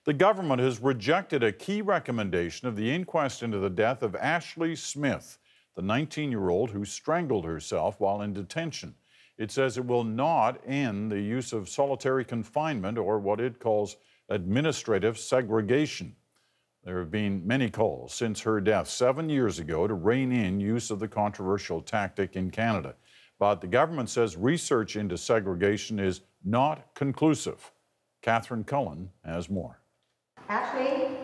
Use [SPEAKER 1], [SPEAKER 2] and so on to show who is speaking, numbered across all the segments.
[SPEAKER 1] The government has rejected a key recommendation of the inquest into the death of Ashley Smith, the 19-year-old who strangled herself while in detention. It says it will not end the use of solitary confinement or what it calls administrative segregation. There have been many calls since her death 7 years ago to rein in use of the controversial tactic in Canada. But the government says research into segregation is not conclusive. Catherine Cullen has more.
[SPEAKER 2] Ashley,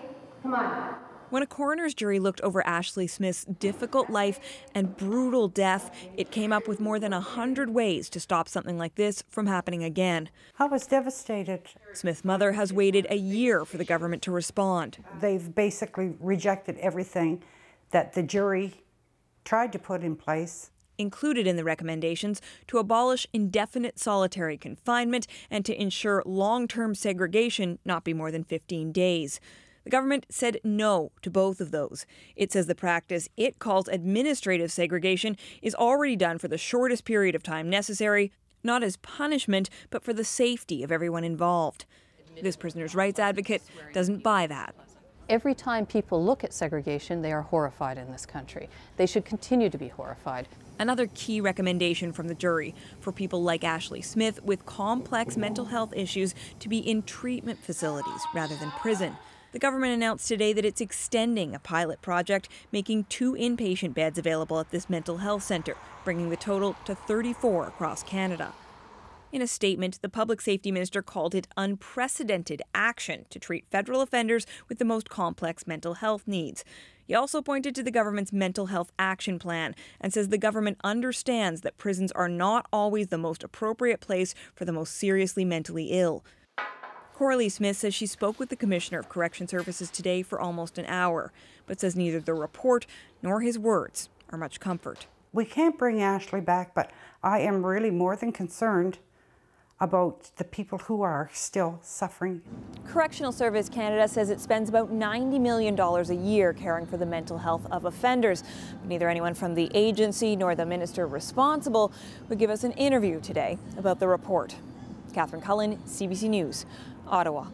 [SPEAKER 2] come on.
[SPEAKER 3] When a coroner's jury looked over Ashley Smith's difficult life and brutal death, it came up with more than 100 ways to stop something like this from happening again.
[SPEAKER 4] I was devastated.
[SPEAKER 3] Smith's mother has waited a year for the government to respond.
[SPEAKER 4] They've basically rejected everything that the jury tried to put in place.
[SPEAKER 3] Included in the recommendations to abolish indefinite solitary confinement and to ensure long-term segregation not be more than 15 days. The government said no to both of those. It says the practice it calls administrative segregation is already done for the shortest period of time necessary, not as punishment, but for the safety of everyone involved. This prisoner's rights advocate doesn't buy that.
[SPEAKER 5] Every time people look at segregation, they are horrified in this country. They should continue to be horrified.
[SPEAKER 3] Another key recommendation from the jury for people like Ashley Smith with complex mental health issues to be in treatment facilities rather than prison. The government announced today that it's extending a pilot project, making 2 inpatient beds available at this mental health centre, bringing the total to 34 across Canada. In a statement, the Public Safety Minister called it unprecedented action to treat federal offenders with the most complex mental health needs. He also pointed to the government's mental health action plan and says the government understands that prisons are not always the most appropriate place for the most seriously mentally ill. CORALEE Smith says she spoke with the Commissioner of Correction Services today for almost an hour, but says neither the report nor his words are much comfort.
[SPEAKER 4] We can't bring Ashley back, but I am really more than concerned about the people who are still suffering.
[SPEAKER 3] Correctional Service Canada says it spends about $90 million a year caring for the mental health of offenders. But neither anyone from the agency nor the minister responsible would give us an interview today about the report. Catherine Cullen, CBC News, Ottawa.